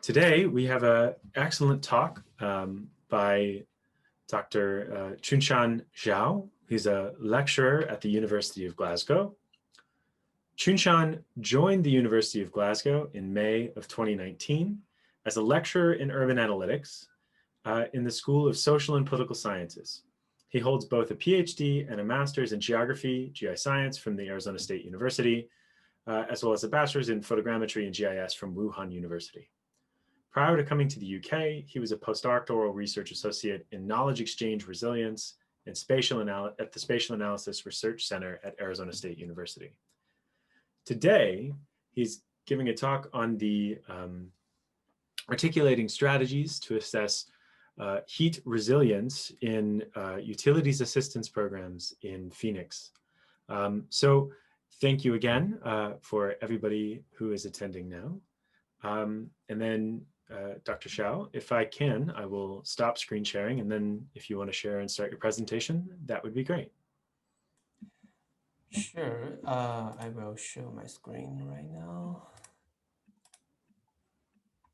Today, we have an excellent talk by Dr. Qunshan Zhao. He's a lecturer at the University of Glasgow. Qunshan joined the University of Glasgow in May of 2019 as a lecturer in urban analytics in the School of Social and Political Sciences. He holds both a PhD and a master's in geography, GI science from the Arizona State University, as well as a bachelor's in photogrammetry and GIS from Wuhan University. Prior to coming to the UK, he was a postdoctoral research associate in knowledge exchange resilience and at the Spatial Analysis Research Center at Arizona State University. Today, he's giving a talk on the articulating strategies to assess heat resilience in utilities assistance programs in Phoenix. So thank you again for everybody who is attending now. And then Dr. Zhao, if I can, I will stop screen sharing, and then if you want to share and start your presentation, that would be great. Sure, I will show my screen right now.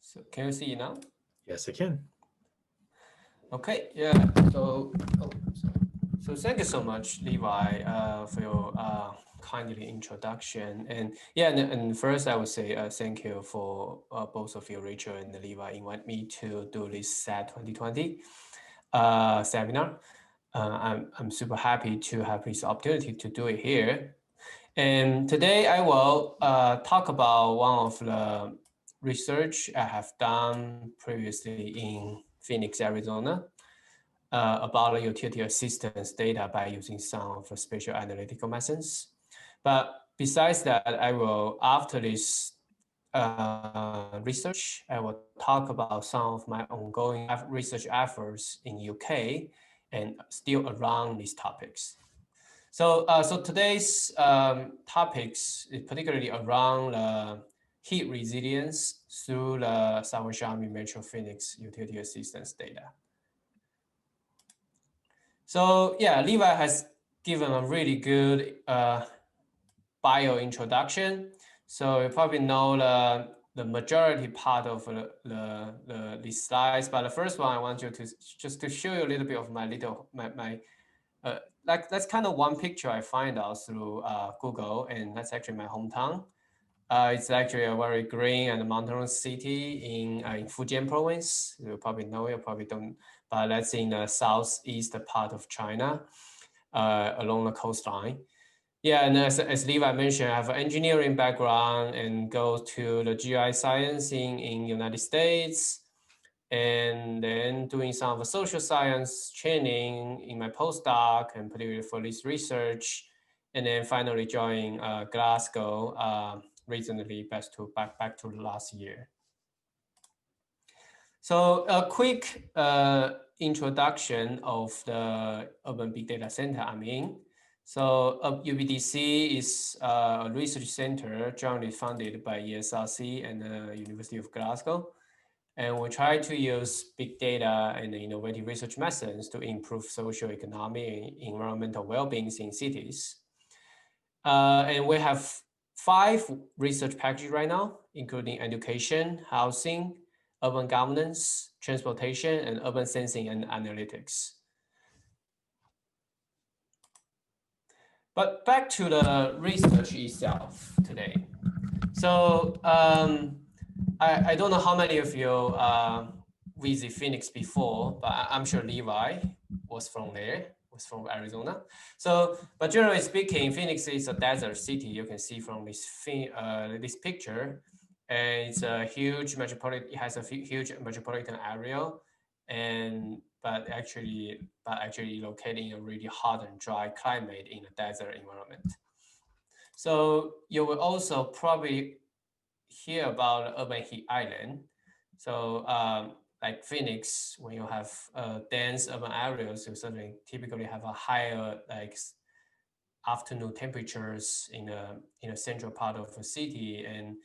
So can you see it now? Yes, I can. Okay, yeah, so thank you so much, Levi, for your kindly introduction. And yeah, and first I would say thank you for both of you, Rachel and Levi, invite me to do this SAT 2020 seminar. I'm super happy to have this opportunity to do it here. And today I will talk about one of the research I have done previously in Phoenix, Arizona, about the utility assistance data by using some of the spatial analytical methods. But besides that, I will, after this research, I will talk about some of my ongoing research efforts in UK and still around these topics. So, today's topics is particularly around heat resilience through the Sawashami Metro Phoenix utility assistance data. So yeah, Levi has given a really good bio introduction. So you probably know the majority part of these slides, but the first one I want you to just to show you a little bit of like that's kind of one picture I find out through Google, and that's actually my hometown. It's actually a very green and mountainous city in Fujian province. You probably know it, probably don't, but that's in the southeast part of China, along the coastline. Yeah, and as Levi mentioned, I have an engineering background and go to the GI science in United States, and then doing some of the social science training in my postdoc and particularly for this research, and then finally joining Glasgow recently, back to last year. So a quick introduction of the Urban Big Data Center I'm in. So UBDC is a research center jointly funded by ESRC and the University of Glasgow. And we try to use big data and innovative research methods to improve socio-economic and environmental well-being in cities. And we have 5 research packages right now, including education, housing, urban governance, transportation, and urban sensing and analytics. But back to the research itself today. So I don't know how many of you visit Phoenix before, but I'm sure Levi was from there, was from Arizona. So, but generally speaking, Phoenix is a desert city. You can see from this this picture, and it's a huge metropolitan. It has a huge metropolitan area, but actually located in a really hot and dry climate in a desert environment. So you will also probably hear about urban heat island. So like Phoenix, when you have dense urban areas, you certainly typically have a higher like afternoon temperatures in a central part of the city, and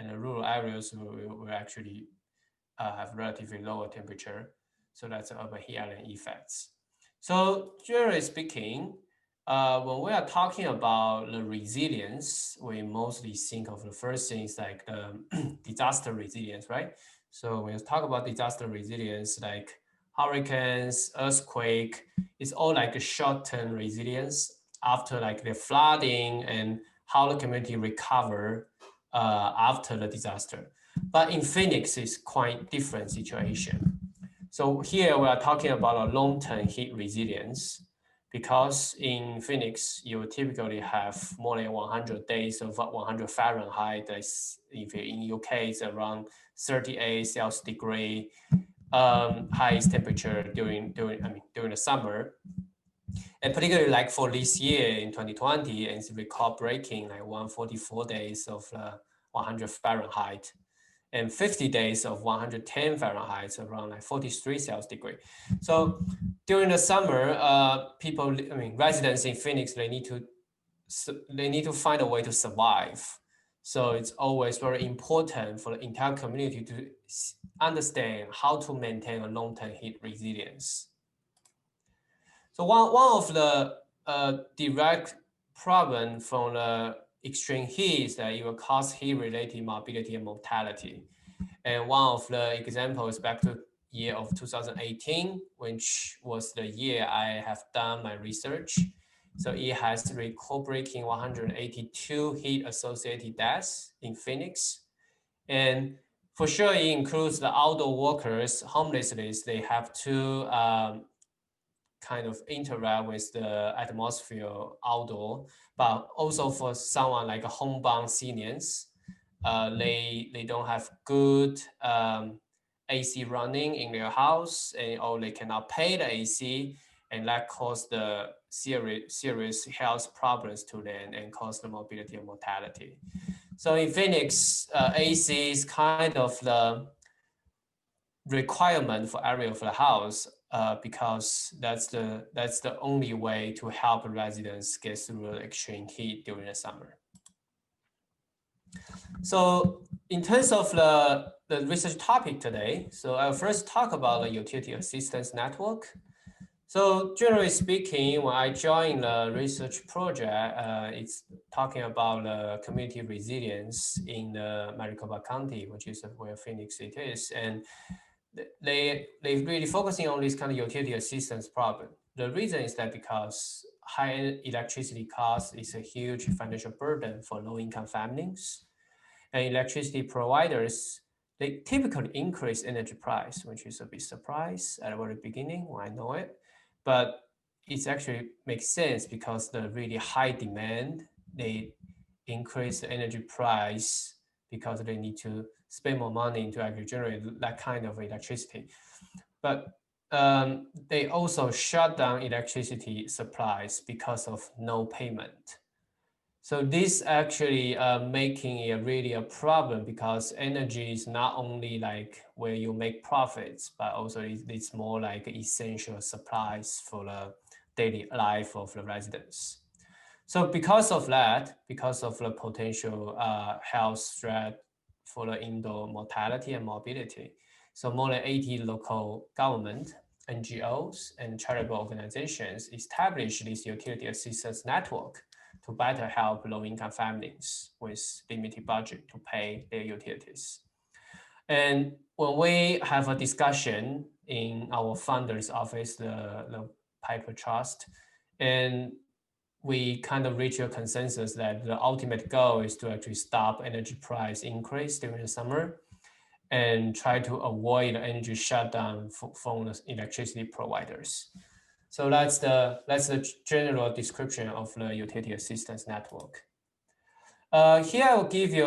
the rural areas will actually have relatively lower temperature. So that's the urban heat island effects. So generally speaking, when we are talking about the resilience, we mostly think of the first things like the disaster resilience, right? So when you talk about disaster resilience, like hurricanes, earthquake, it's all like a short-term resilience after like the flooding and how the community recover after the disaster. But in Phoenix, it's quite different situation. So here we are talking about a long-term heat resilience, because in Phoenix, you typically have more than 100 days of 100 Fahrenheit. That's, if in UK, it's around 38 Celsius degree highest temperature during the summer. And particularly like for this year in 2020, it's record breaking like 144 days of 100 Fahrenheit. And 50 days of 110 Fahrenheit, around like 43 Celsius degree. So during the summer, residents in Phoenix, they need to find a way to survive. So it's always very important for the entire community to understand how to maintain a long-term heat resilience. So one of the direct problem from the extreme heat is that it will cause heat-related morbidity and mortality. And one of the examples back to year of 2018, which was the year I have done my research. So it has record-breaking 182 heat-associated deaths in Phoenix. And for sure, it includes the outdoor workers, homelessness. They have to kind of interact with the atmosphere outdoor, but also for someone like a homebound seniors, they don't have good AC running in their house, or they cannot pay the AC, and that cause the serious health problems to them and cause the morbidity and mortality. So in Phoenix, AC is kind of the requirement for area of the house, because that's the only way to help residents get through the extreme heat during the summer. So in terms of the research topic today, so I'll first talk about the utility assistance network. So generally speaking, when I joined the research project, it's talking about community resilience in Maricopa County, which is where Phoenix it is. And they really focusing on this kind of utility assistance problem. The reason is that because high electricity cost is a huge financial burden for low-income families, and electricity providers, they typically increase energy price, which is a bit surprise at the very beginning when I know it, but it actually makes sense because the really high demand, they increase the energy price because they need to spend more money to actually generate that kind of electricity. But they also shut down electricity supplies because of no payment. So this actually making it really a problem, because energy is not only like where you make profits, but also it's more like essential supplies for the daily life of the residents. So because of that, because of the potential health threat for the indoor mortality and morbidity, so more than 80 local government, NGOs, and charitable organizations established this utility assistance network to better help low-income families with limited budget to pay their utilities. And when we have a discussion in our founder's office, the Piper Trust, and we kind of reach a consensus that the ultimate goal is to actually stop energy price increase during the summer and try to avoid the energy shutdown from the electricity providers. So that's the general description of the utility assistance network. Here I will give you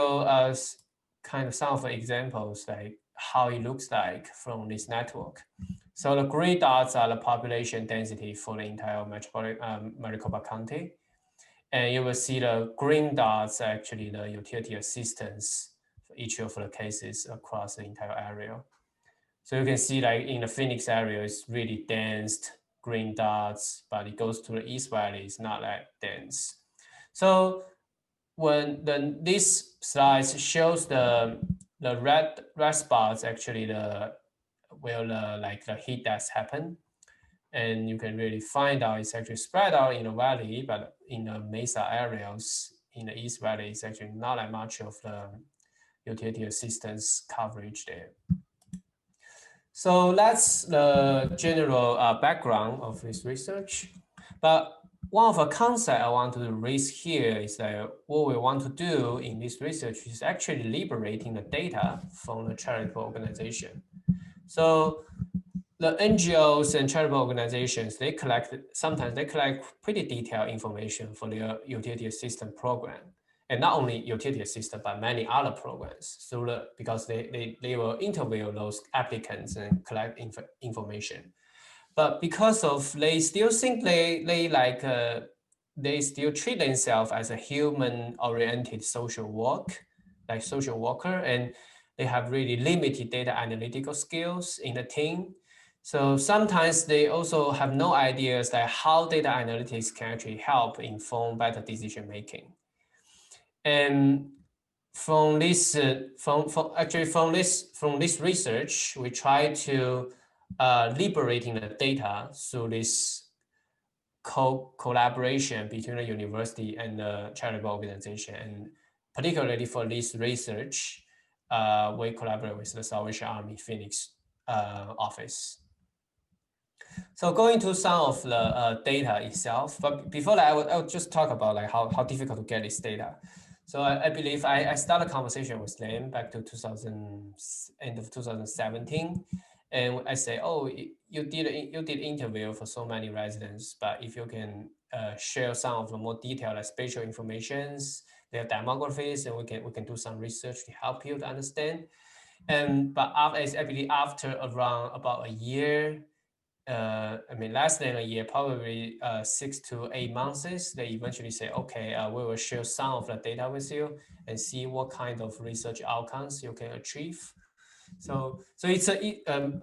kind of some of the examples, like how it looks like from this network. So the green dots are the population density for the entire metropolitan Maricopa County. And you will see the green dots are actually the utility assistance for each of the cases across the entire area. So you can see like in the Phoenix area, it's really dense green dots, but it goes to the East Valley, it's not that dense. So when this slide shows the red spots, actually where the heat deaths happen. And you can really find out it's actually spread out in the valley, but in the mesa areas in the East Valley, it's actually not that much of the utility assistance coverage there. So that's the general background of this research. But one of the concepts I want to raise here is that what we want to do in this research is actually liberating the data from the charitable organization. So the NGOs and charitable organizations, sometimes they collect pretty detailed information for their utility assistance program. And not only utility assistance, but many other programs. So because they will interview those applicants and collect information. But because of they still think they still treat themselves as a human-oriented social work, like social worker, and they have really limited data analytical skills in the team. So sometimes they also have no ideas like how data analytics can actually help inform better decision making. And from this research, we try to liberating the data through this collaboration between the university and the charitable organization. And particularly for this research, we collaborate with the Salvation Army Phoenix office. So going to some of the data itself, but before that, I would just talk about like how difficult to get this data. So I believe I started a conversation with them back to end of 2017. And I say, oh, you did interview for so many residents, but if you can share some of the more detailed like spatial informations, their demographics, and we can do some research to help you to understand. And but I believe after around about a year, I mean, less than a year, probably 6 to 8 months, they eventually say, okay, we will share some of the data with you and see what kind of research outcomes you can achieve. So it's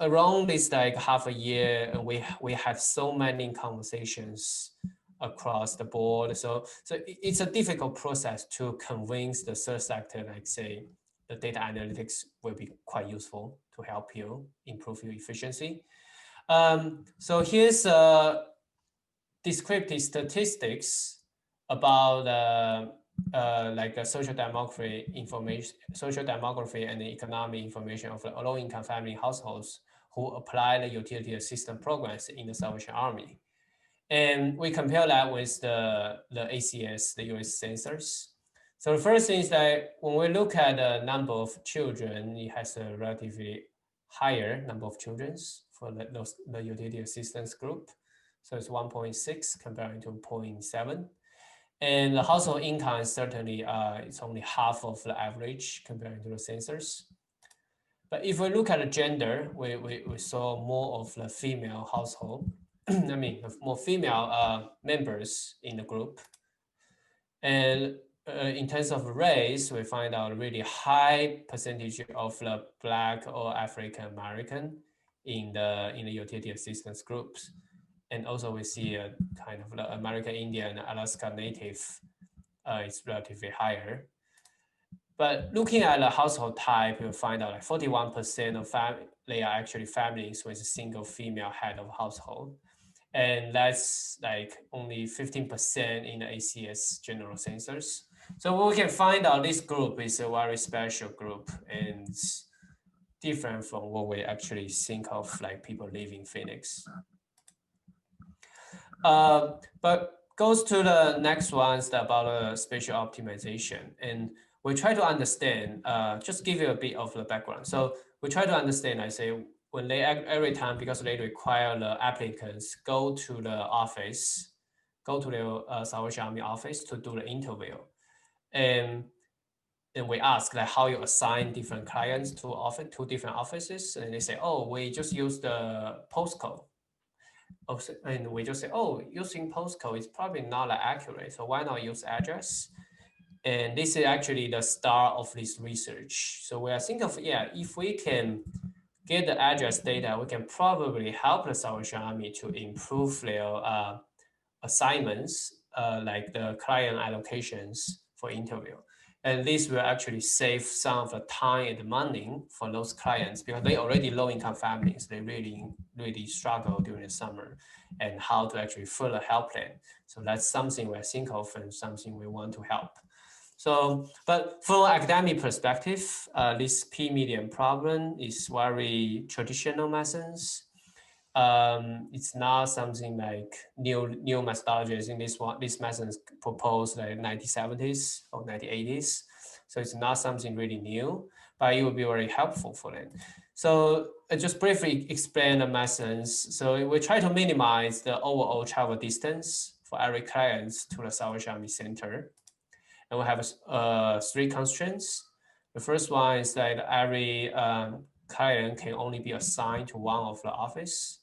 around this like half a year, and we had so many conversations across the board. So it's a difficult process to convince the third sector, like say, the data analytics will be quite useful to help you improve your efficiency. So here's descriptive statistics about like a social demography information, social demography and the economic information of the low-income family households who apply the utility assistance programs in the Salvation Army. And we compare that with the ACS, the US Census. So the first thing is that when we look at the number of children, it has a relatively higher number of children for the utility assistance group. So it's 1.6 comparing to 0.7. And the household income is certainly, it's only half of the average comparing to the census. But if we look at the gender, we saw more of the female household, I mean, more female members in the group. And in terms of race, we find out a really high percentage of the Black or African American in the utility assistance groups. And also we see a kind of the American Indian, Alaska Native is relatively higher. But looking at the household type, you'll find out like 41% of they are actually families with a single female head of household. And that's like only 15% in the ACS general census. So we can find out this group is a very special group and it's different from what we actually think of like people living in Phoenix. But goes to the next ones about spatial optimization. And we try to understand, just give you a bit of the background. So we try to understand, I say, when they every time, because they require the applicants go to the office, go to the Salvation Army office to do the interview. And we ask like how you assign different clients to different offices. And they say, oh, we just use the postcode. And we just say, oh, using postcode is probably not that accurate. So why not use address? And this is actually the start of this research. So we are thinking of, yeah, if we can get the address data, we can probably help the Salvation Army to improve their assignments, like the client allocations for interview. And this will actually save some of the time and the money for those clients because they already low-income families. They really struggle during the summer and how to actually further help them. So that's something we think of and something we want to help. So, but from academic perspective, this p-median problem is very traditional methods. It's not something like new methodologies. In this one, this methods proposed like 1970s or 1980s. So it's not something really new, but it will be very helpful for them. So I just briefly explain the methods. So we try to minimize the overall travel distance for every client to the Sawashami Center. And we have 3 constraints. The first one is that every client can only be assigned to one of the office.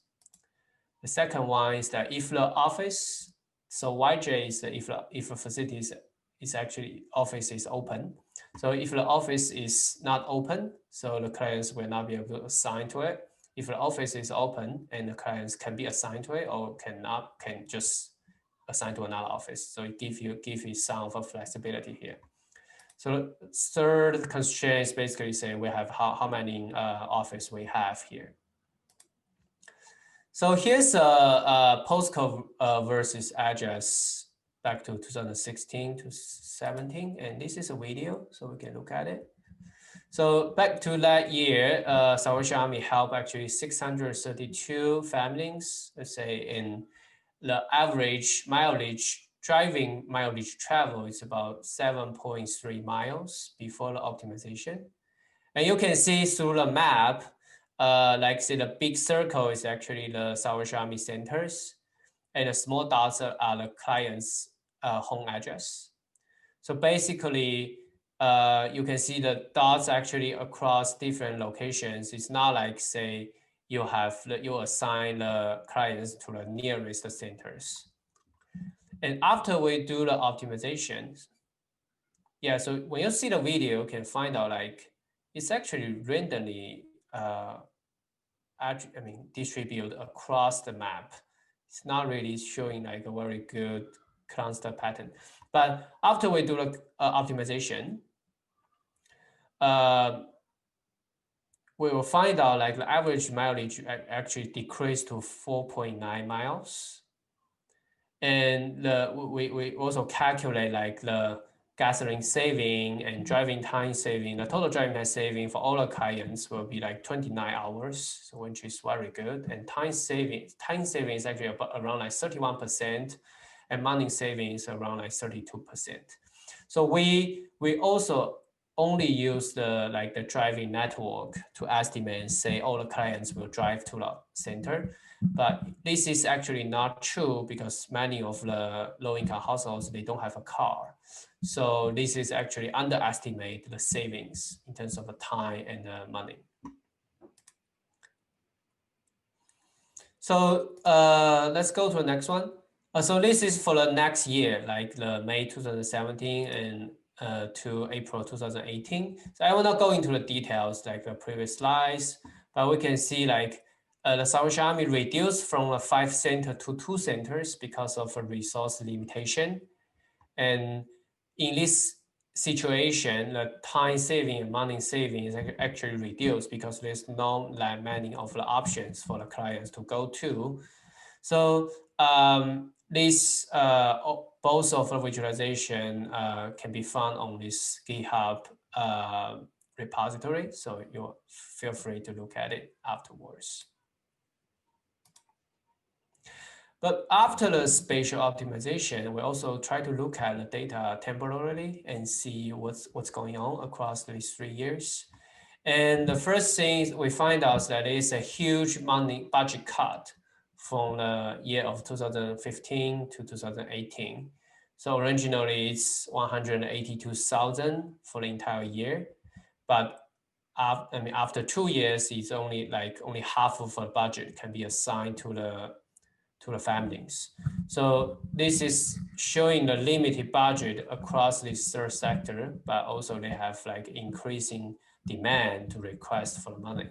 The second one is that if the office, so YJ is if the facility is actually office is open. So if the office is not open, so the clients will not be able to assign to it. If the office is open and the clients can be assigned to it or can just assign to another office. So it give you some of a flexibility here. So third constraint is basically saying we have how many office we have here. So here's a postcode versus address back to 2016 to 17, and this is a video, so we can look at it. So back to that year, Sawashami helped actually 632 families, let's say, in the average mileage, driving mileage travel is about 7.3 miles before the optimization. And you can see through the map, like say the big circle is actually the Sawashami centers, and the small dots are the client's home address. So basically, you can see the dots actually across different locations. It's not like say you assign the clients to the nearest centers. And after we do the optimizations, yeah, so when you see the video, you can find out like it's actually randomly distributed across the map. It's not really showing like a very good cluster pattern. But after we do the optimization, we will find out like the average mileage actually decreased to 4.9 miles. And we also calculate like the gasoline saving and driving time saving. The total driving time saving for all the clients will be like 29 hours, so which is very good. And time saving is actually around like 31%, and money saving is around like 32%. So we also only use the driving network to estimate and say all the clients will drive to the center. But this is actually not true because many of the low-income households, they don't have a car. So this is actually underestimate the savings in terms of the time and the money. So let's go to the next one. So this is for the next year, like the May 2017 and to April 2018. So I will not go into the details like the previous slides, but we can see like the Sawashami reduced from a 5 center to 2 centers because of a resource limitation. And in this situation, the time saving and money saving is actually reduced because there's not that many of the options for the clients to go to. So this both of the visualization can be found on this GitHub repository. So you feel free to look at it afterwards. But after the spatial optimization, we also try to look at the data temporarily and see what's going on across these 3 years. And the first thing we find out that there is a huge budget cut from the year of 2015 to 2018. So originally it's 182,000 for the entire year, but after 2 years, it's only half of the budget can be assigned to the families. So this is showing the limited budget across this third sector, but also they have like increasing demand to request for the money.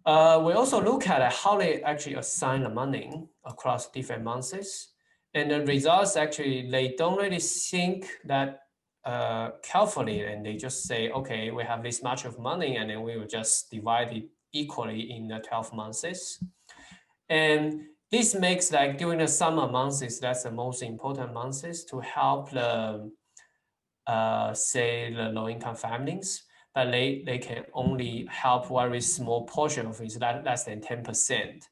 We also look at how they actually assign the money across different months. And the results actually, they don't really think that carefully, and they just say, okay, we have this much of money and then we will just divide it equally in the 12 months. And this makes like during the summer months, that's the most important months to help the say the low-income families, but they can only help very small portion of it, less than 10%.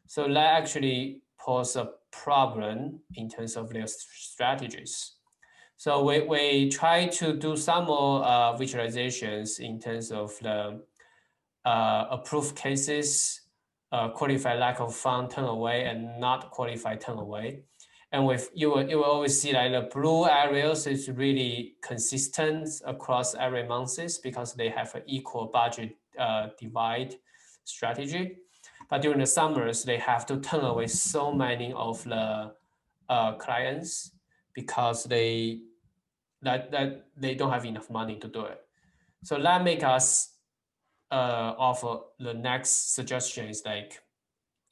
So that actually poses a problem in terms of their strategies. So we try to do some more visualizations in terms of the approved cases, qualified lack of fund turn away, and not qualified turn away. And with you will always see like the blue areas is really consistent across every months because they have an equal budget divide strategy. But during the summers, they have to turn away so many of the clients because they don't have enough money to do it. So that make us offer the next suggestion is like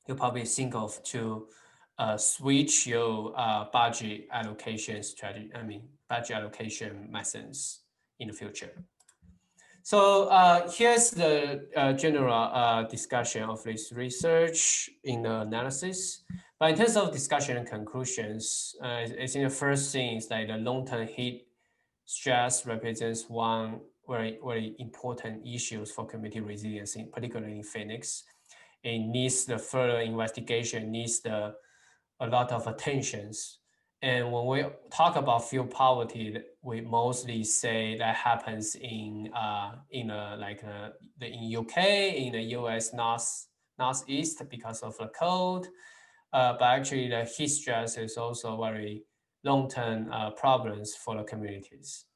you probably think of to switch your budget allocation strategy. I mean budget allocation methods in the future. So here's the general discussion of this research in the analysis. But in terms of discussion and conclusions, I think the first thing is that the long-term heat stress represents one very important issues for community resilience, particularly in Phoenix. It needs the further investigation, needs a lot of attentions. And when we talk about fuel poverty, we mostly say that happens in UK, in the US northeast because of the cold. But actually, the heat stress is also very long-term problems for the communities.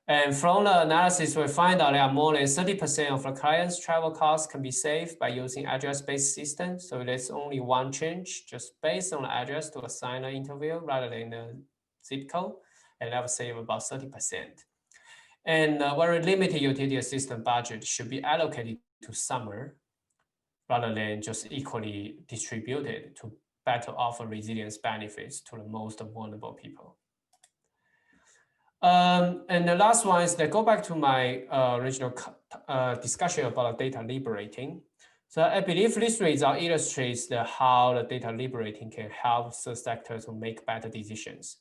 And from the analysis, we find out that more than 30% of the clients' travel costs can be saved by using address-based systems. So there's only one change, just based on the address to assign an interview rather than the zip code, and that will save about 30%. And very limited utility assistance budget should be allocated to summer rather than just equally distributed to better offer resilience benefits to the most vulnerable people. And the last one is that go back to my original discussion about data liberating. So I believe this result illustrates how the data liberating can help the sector to make better decisions.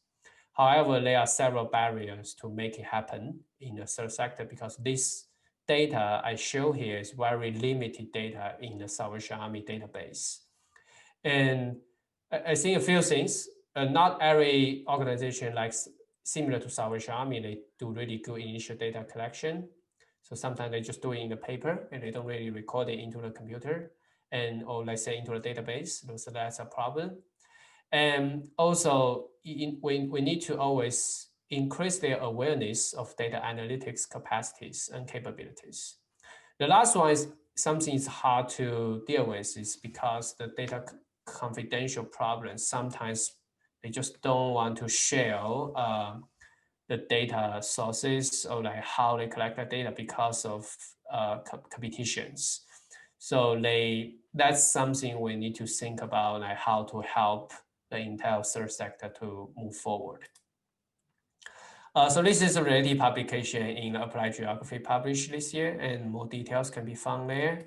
However, there are several barriers to make it happen in the third sector because this data I show here is very limited data in the Salvation Army database. And I think a few things, not every organization likes similar to Salvation Army, they do really good initial data collection. So sometimes they just do it in the paper and they don't really record it into the computer or let's say into the database. So that's a problem. And also we need to always increase their awareness of data analytics capacities and capabilities. The last one is something is hard to deal with is because the data confidential problems, sometimes they just don't want to share the data sources or like how they collect the data because of competitions. So that's something we need to think about, like how to help the entire third sector to move forward. So this is a related publication in Applied Geography published this year, and more details can be found there.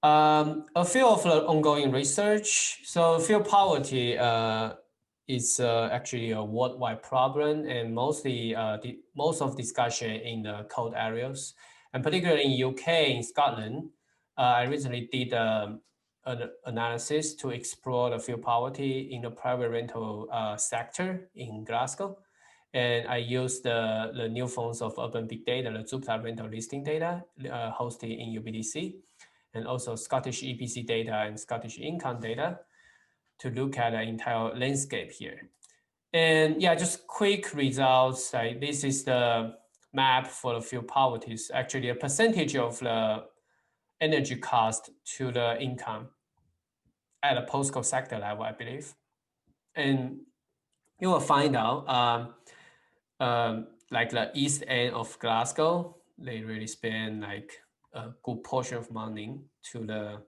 A few of the ongoing research. So fuel poverty is actually a worldwide problem, and most of discussion in the cold areas, and particularly in UK, in Scotland. I recently did an analysis to explore the fuel poverty in the private rental sector in Glasgow. And I used the new forms of urban big data, the Jupyter rental listing data hosted in UBDC, and also Scottish EPC data and Scottish income data to look at the entire landscape here. And yeah, just quick results. Like this is the map for the fuel poverty. It's actually a percentage of the energy cost to the income at a postcode sector level, I believe. And you will find out like the east end of Glasgow, they really spend like a good portion of money to the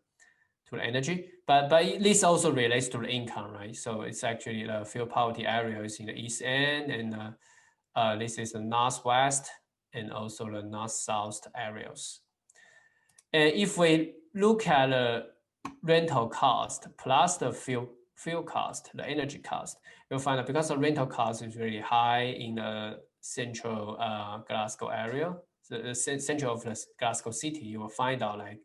energy, but this also relates to the income, right? So it's actually the fuel poverty area is in the east end, and this is the northwest and also the north-south areas. And if we look at the rental cost plus the fuel cost, the energy cost, you'll find that because the rental cost is really high in the central Glasgow area, so the center of the Glasgow city, you will find out like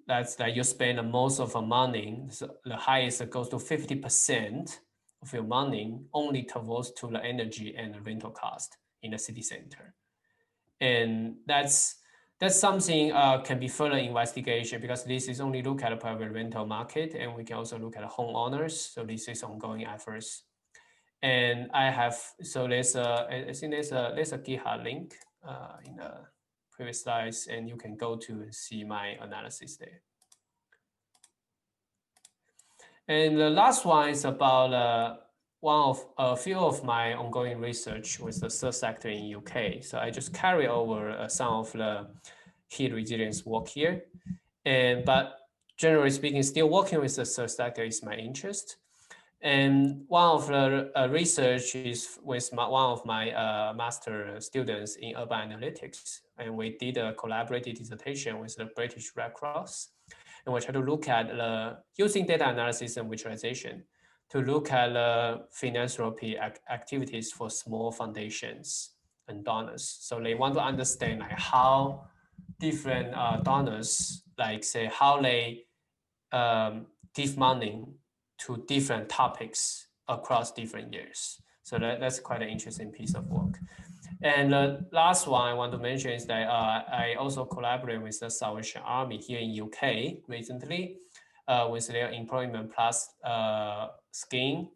that's like you spend the most of the money. So the highest goes to 50% of your money only devotes to the energy and the rental cost in the city center. And that's something can be further investigation, because this is only look at the private rental market, and we can also look at the homeowners. So this is ongoing efforts. And I have, so there's I think there's a GitHub link in the previous slides, and you can go to and see my analysis there. And the last one is about a few of my ongoing research with the third sector in UK. So I just carry over some of the heat resilience work here, but generally speaking, still working with the third sector is my interest. And one of the research is with one of my master students in urban analytics, and we did a collaborative dissertation with the British Red Cross, and we try to look at using data analysis and visualization to look at philanthropy activities for small foundations and donors. So they want to understand like how different donors, like say how they give money to different topics across different years. So that's quite an interesting piece of work. And the last one I want to mention is that I also collaborate with the Salvation Army here in UK recently with their Employment Plus scheme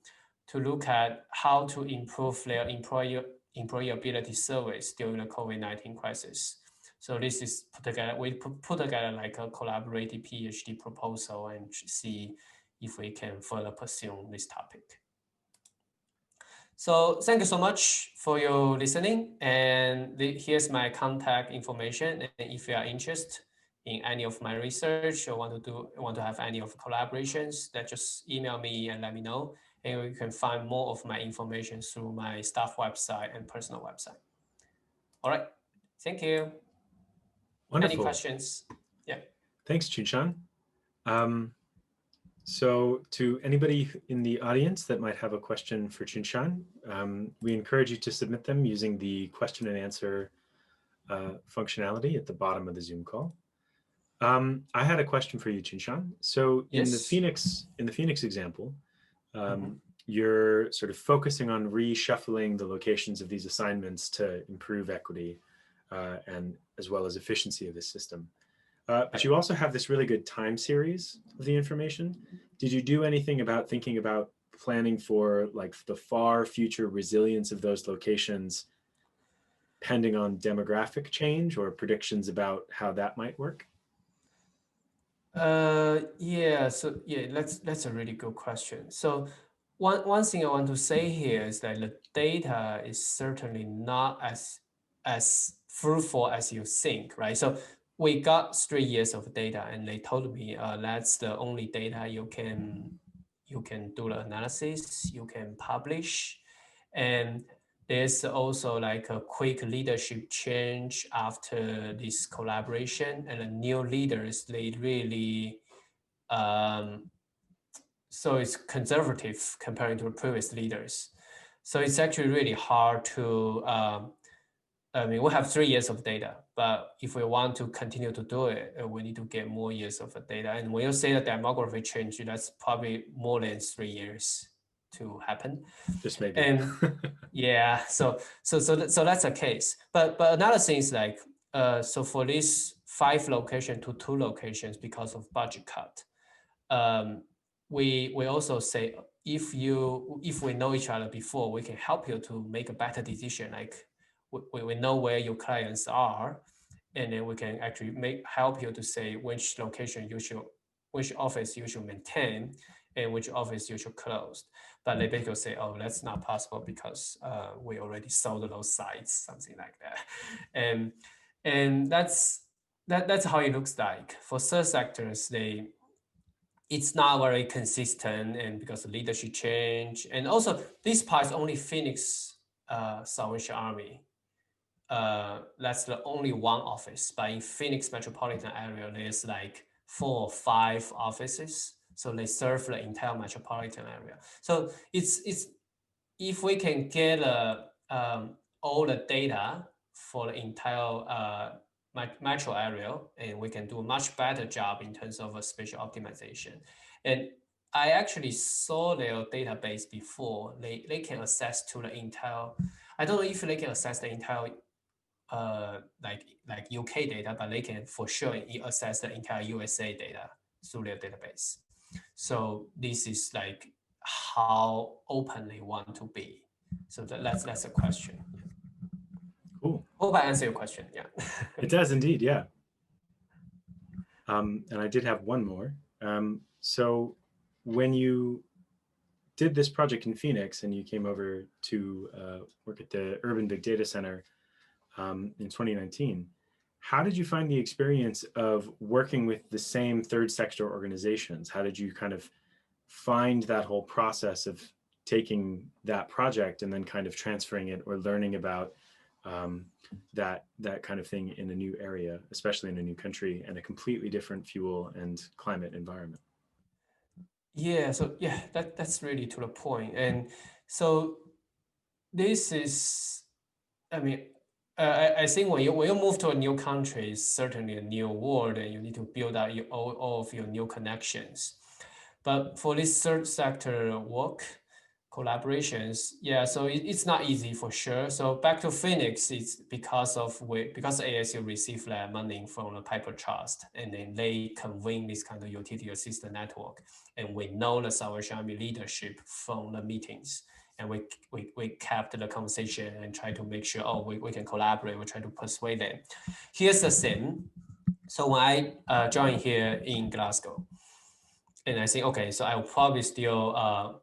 to look at how to improve their employability service during the COVID-19 crisis. So this is put together, we put together like a collaborative PhD proposal and see if we can further pursue this topic. So thank you so much for your listening. And here's my contact information. And if you are interested in any of my research or want to have any of the collaborations, then just email me and let me know. And you can find more of my information through my staff website and personal website. All right, thank you. Wonderful. Any questions? Yeah. Thanks, Qunshan. So to anybody in the audience that might have a question for Qunshan, we encourage you to submit them using the question and answer functionality at the bottom of the Zoom call. I had a question for you, Qunshan. So in the Phoenix example, you're sort of focusing on reshuffling the locations of these assignments to improve equity and as well as efficiency of the system. But you also have this really good time series of the information. Did you do anything about thinking about planning for like the far future resilience of those locations pending on demographic change or predictions about how that might work? Yeah, so yeah, that's a really good question. So one thing I want to say here is that the data is certainly not as fruitful as you think, right? So we got 3 years of data, and they told me that's the only data you can do the analysis, you can publish, and there's also like a quick leadership change after this collaboration, and the new leaders, they really so it's conservative comparing to the previous leaders. So it's actually really hard to I mean, we have 3 years of data, but if we want to continue to do it, we need to get more years of data. And when you say that demography change, that's probably more than 3 years to happen. Just maybe. And yeah, so that's a case. But another thing is like, so for these 5 locations to 2 locations because of budget cut, we also say if we know each other before, we can help you to make a better decision. Like we know where your clients are, and then we can actually help you to say which location which office you should maintain and which office you should close. But they basically say, oh, that's not possible because we already sold those sites, something like that. And that's how it looks like. For third sectors, it's not very consistent, and because of leadership change, and also this part is only Phoenix Salvation Army. That's the only one office, but in Phoenix metropolitan area, there's like 4 or 5 offices. So they serve the entire metropolitan area. So it's if we can get all the data for the entire metro area, and we can do a much better job in terms of a spatial optimization. And I actually saw their database before. They can access to the entire, I don't know if they can access the entire like UK data, but they can for sure access the entire USA data through their database. So this is like how open they want to be. So that's a question. Cool. Hope I answer your question. Yeah. It does indeed. Yeah. And I did have one more. So when you did this project in Phoenix and you came over to work at the Urban Big Data Center in 2019, how did you find the experience of working with the same third sector organizations? How did you kind of find that whole process of taking that project and then kind of transferring it or learning about that kind of thing in a new area, especially in a new country and a completely different fuel and climate environment? Yeah, so yeah, that's really to the point. And so this is, I mean, I think when you move to a new country, it's certainly a new world, and you need to build out all of your new connections. But for this third sector work, collaborations, yeah, so it's not easy for sure. So back to Phoenix, it's because ASU received that money from the Piper Trust, and then they convene this kind of utility assistant network. And we know the Sawashami leadership from the meetings. And we kept the conversation and try to make sure, we can collaborate, we try to persuade them. Here's the thing. So when I joined here in Glasgow, and I think, okay, so I will probably still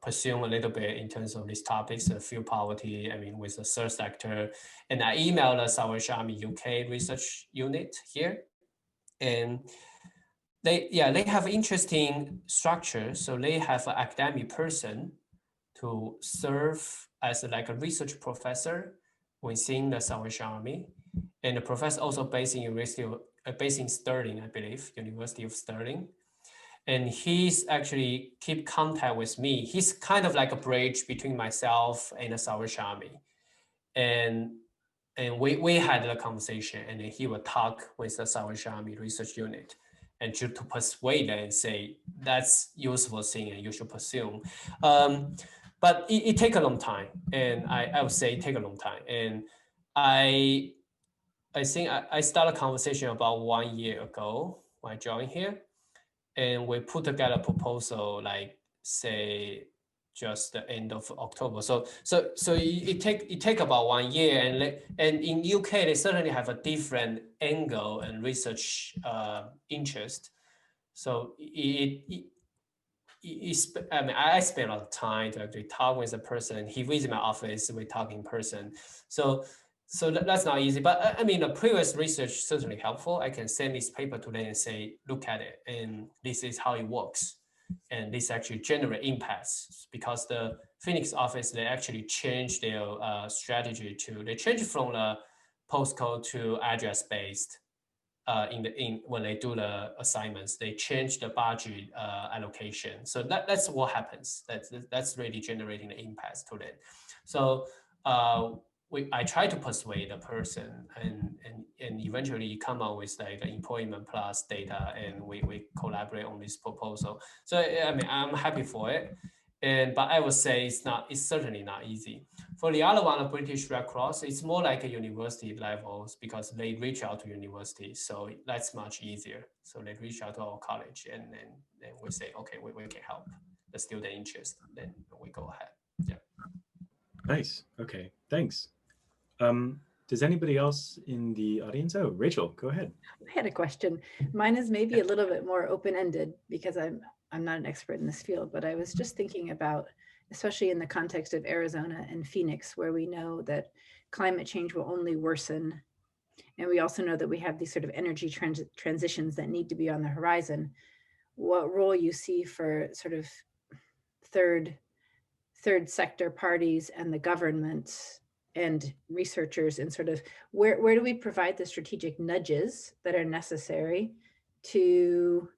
pursue a little bit in terms of these topics, fuel poverty, I mean, with the third sector. And I emailed the Sawashami UK research unit here. And they have interesting structure. So they have an academic person to serve as like a research professor within the Salvation Army. And the professor also based in Stirling, I believe, University of Stirling. And he's actually keep contact with me. He's kind of like a bridge between myself and the Salvation Army. And we had a conversation, and then he would talk with the Salvation Army research unit and to persuade them and say, that's useful thing and you should pursue. But it take a long time, and I would say it take a long time. And I think I started a conversation about 1 year ago when I joined here, and we put together a proposal like say just the end of October. So it take about 1 year, and in UK they certainly have a different angle and research interest. So I mean, I spent a lot of time to actually talk with the person. He visited my office, we talk in person. So that's not easy, but I mean, the previous research certainly helpful. I can send this paper to them and say, look at it, and this is how it works. And this actually generate impacts, because the Phoenix office, they actually changed their strategy they changed from the postcode to address-based. When they do the assignments, they change the budget allocation. So that's what happens. That's really generating the impacts to them. So I try to persuade the person, and eventually come up with like the employment plus data, and we collaborate on this proposal. So I mean, I'm happy for it. But I would say it's certainly not easy. For the other one, the British Red Cross, it's more like a university levels, because they reach out to universities. So that's much easier. So they reach out to our college, and then we say, okay, we can help the student interest. Then we go ahead. Yeah. Nice. Okay. Thanks. Does anybody else in the audience? Oh, Rachel, go ahead. I had a question. Mine is maybe a little bit more open-ended, because I'm not an expert in this field, but I was just thinking about, especially in the context of Arizona and Phoenix, where we know that climate change will only worsen. And we also know that we have these sort of energy transitions that need to be on the horizon. What role you see for sort of third sector parties and the government and researchers, and sort of where do we provide the strategic nudges that are necessary to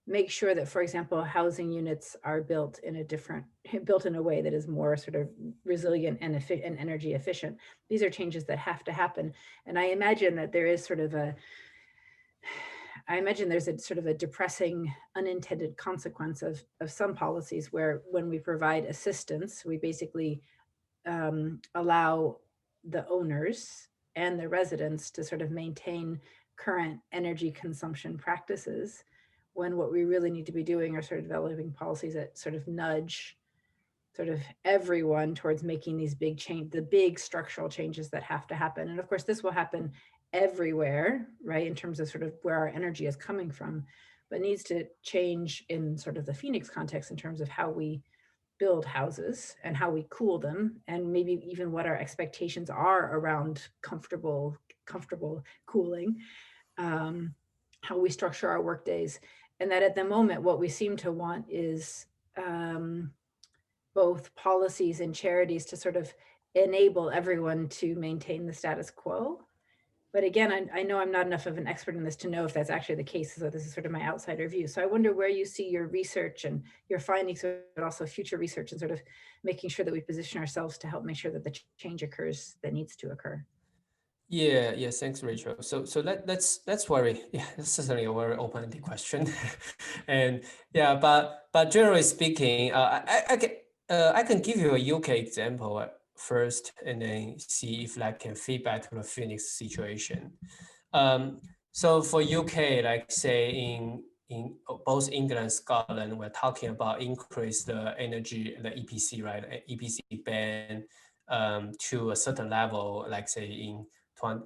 make sure that, for example, housing units are built in a way that is more sort of resilient and energy efficient. These are changes that have to happen. And I imagine that there is there's a sort of a depressing unintended consequence of some policies where when we provide assistance, we basically allow the owners and the residents to sort of maintain current energy consumption practices, when what we really need to be doing are sort of developing policies that sort of nudge sort of everyone towards making these the big structural changes that have to happen. And of course, this will happen everywhere, right, in terms of sort of where our energy is coming from, but needs to change in sort of the Phoenix context in terms of how we build houses and how we cool them, and maybe even what our expectations are around comfortable cooling, how we structure our work days. And that at the moment, what we seem to want is both policies and charities to sort of enable everyone to maintain the status quo. But again, I know I'm not enough of an expert in this to know if that's actually the case. So this is sort of my outsider view. So I wonder where you see your research and your findings, but also future research, and sort of making sure that we position ourselves to help make sure that the change occurs that needs to occur. Yeah, thanks, Rachel. So that's that's certainly a very open-ended question, and yeah, but generally speaking, I can give you a UK example first, and then see if that can feed back to the Phoenix situation. So for UK, like say in both England and Scotland, we're talking about increase the energy, the EPC, right? EPC ban to a certain level, like say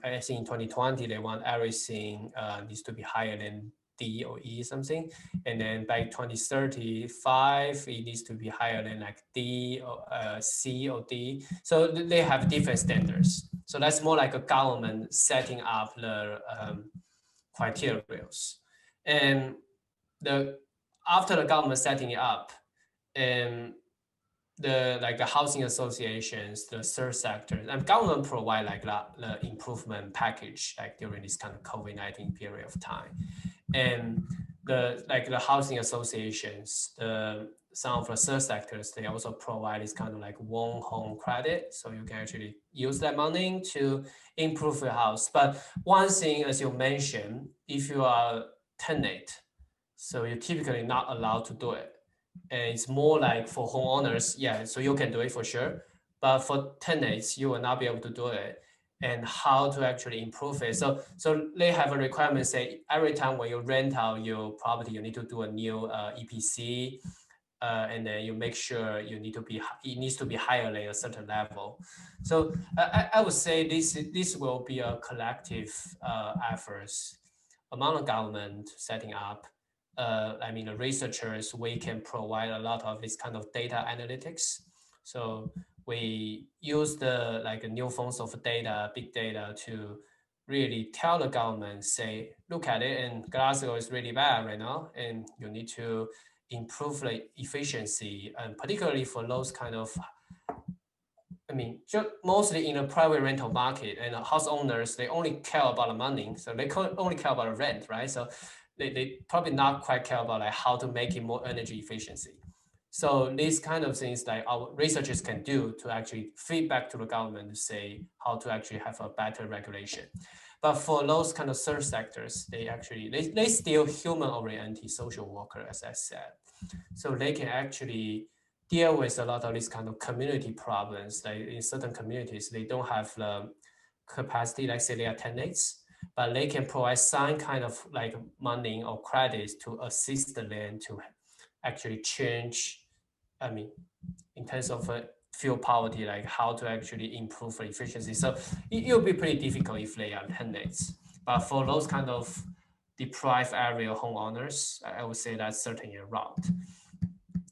I think in 2020, they want everything needs to be higher than D or E something. And then by 2035, it needs to be higher than like D or C or D. So they have different standards. So that's more like a government setting up the criteria. And after the government setting it up, and the housing associations, the third sector, and government provide like the improvement package like during this kind of COVID-19 period of time. And the housing associations, some of the third sectors, they also provide this kind of like one home credit. So you can actually use that money to improve your house. But one thing, as you mentioned, if you are a tenant, so you're typically not allowed to do it. And it's more like for homeowners, yeah, so you can do it for sure. But for tenants, you will not be able to do it. And how to actually improve it. So they have a requirement say every time when you rent out your property, you need to do a new EPC, and then you make sure it needs to be higher than a certain level. So I would say this will be a collective efforts among the government setting up. I mean, the researchers, we can provide a lot of this kind of data analytics. So we use the new forms of data, big data, to really tell the government, say, look at it, and Glasgow is really bad right now, and you need to improve the efficiency, and particularly for those kind of, I mean, just mostly in a private rental market, and house owners, they only care about the money, so they only care about the rent, right? So they probably not quite care about like how to make it more energy efficiency. So these kind of things that our researchers can do to actually feed back to the government to say how to actually have a better regulation. But for those kind of third sectors, they still human-oriented social worker, as I said. So they can actually deal with a lot of these kind of community problems. Like in certain communities, they don't have the capacity, like say they are tenants, but they can provide some kind of like money or credits to assist the land to actually change, I mean, in terms of fuel poverty, like how to actually improve the efficiency. So it'll be pretty difficult if they are tenants. But for those kind of deprived area homeowners, I would say that's certainly a route.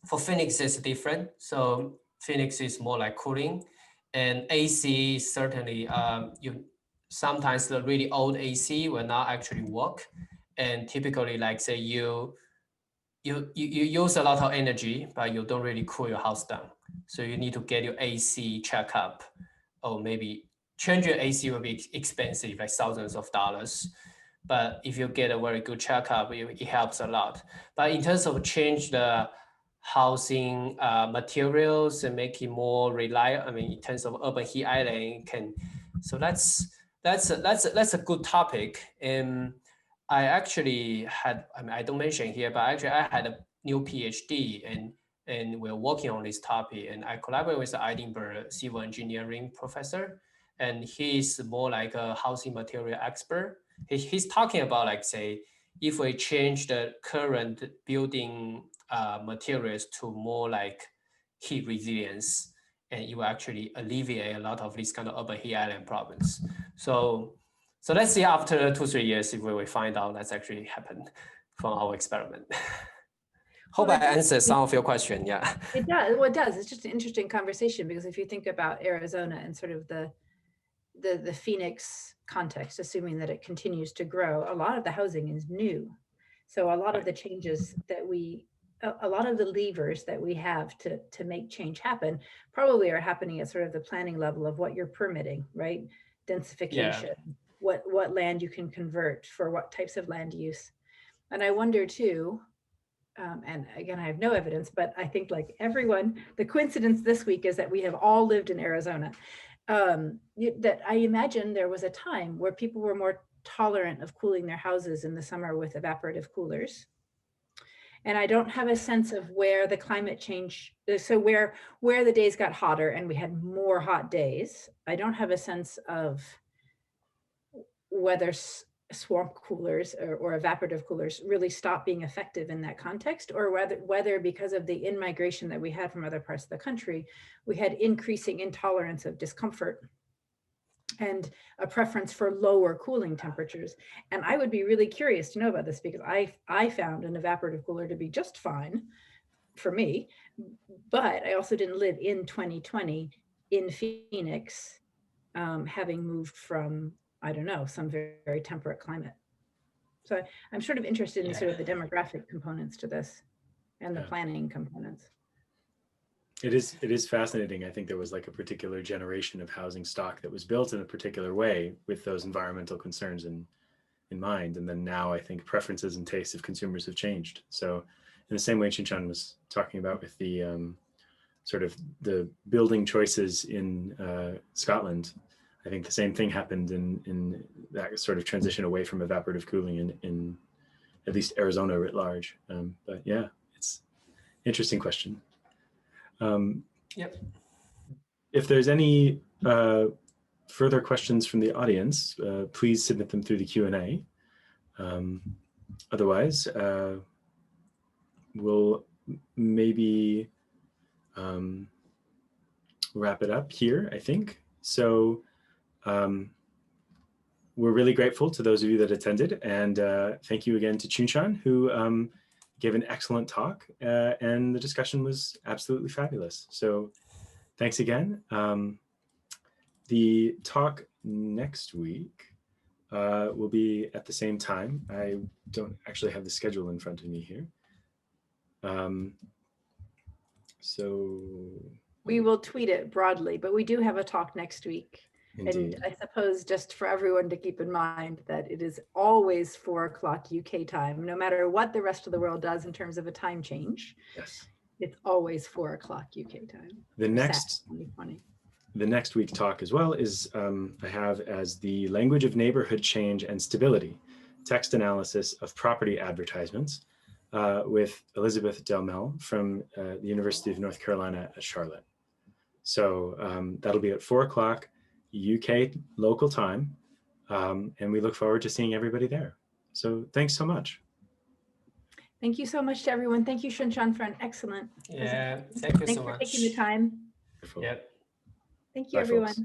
For Phoenix, it's different. So Phoenix is more like cooling, and AC certainly sometimes the really old AC will not actually work, and typically, like say you use a lot of energy, but you don't really cool your house down. So you need to get your AC check up, or maybe change your AC will be expensive, like thousands of dollars. but if you get a very good checkup, it helps a lot. But in terms of change the housing materials and make it more reliable, I mean, in terms of urban heat island, so that's a good topic. And I actually had, I mean, I don't mention here, but actually I had a new PhD and we're working on this topic. And I collaborate with the Edinburgh civil engineering professor, and he's more like a housing material expert. He's talking about, like, say, if we change the current building materials to more like heat resilience, and it will actually alleviate a lot of these kind of urban heat island problems. So let's see after 2-3 years if we find out that's actually happened from our experiment. Hope I answered some of your question. Yeah. It does. Well, it does. It's just an interesting conversation, because if you think about Arizona and sort of the Phoenix context, assuming that it continues to grow, a lot of the housing is new. So a lot of the changes that a lot of the levers that we have to make change happen probably are happening at sort of the planning level of what you're permitting, right? Densification, what land you can convert for what types of land use. And I wonder too, and again, I have no evidence, but I think like everyone, the coincidence this week is that we have all lived in Arizona. That I imagine there was a time where people were more tolerant of cooling their houses in the summer with evaporative coolers. And I don't have a sense of where the climate change, so where the days got hotter and we had more hot days. I don't have a sense of whether swamp coolers or evaporative coolers really stopped being effective in that context, or whether because of the in-migration that we had from other parts of the country, we had increasing intolerance of discomfort and a preference for lower cooling temperatures. And I would be really curious to know about this, because I found an evaporative cooler to be just fine for me, but I also didn't live in 2020 in Phoenix, having moved from, I don't know, some very, very temperate climate. So I'm sort of interested in sort of the demographic components to this and the planning components. It is fascinating. I think there was like a particular generation of housing stock that was built in a particular way with those environmental concerns in mind. And then now I think preferences and tastes of consumers have changed. So in the same way Qunshan was talking about with the sort of the building choices in Scotland, I think the same thing happened in that sort of transition away from evaporative cooling in at least Arizona writ large. But yeah, it's an interesting question. Yep. If there's any further questions from the audience, please submit them through the Q&A. Otherwise, we'll maybe wrap it up here, I think. So we're really grateful to those of you that attended, and thank you again to Qunshan, who gave an excellent talk, and the discussion was absolutely fabulous. So thanks again. The talk next week will be at the same time. I don't actually have the schedule in front of me here. So we will tweet it broadly, but we do have a talk next week. Indeed. And I suppose just for everyone to keep in mind that it is always 4 o'clock UK time, no matter what the rest of the world does in terms of a time change. Yes. It's always 4 o'clock UK time. The next week talk as well is I have as the language of neighborhood change and stability, text analysis of property advertisements with Elizabeth Delmel from the University of North Carolina at Charlotte. So that'll be at 4 o'clock UK local time, and we look forward to seeing everybody there. So thanks so much. Thank you so much to everyone. Thank you, Qunshan, for an excellent presentation. Thank you so much. Thanks for taking the time. Yep. Thank you, everyone. Folks.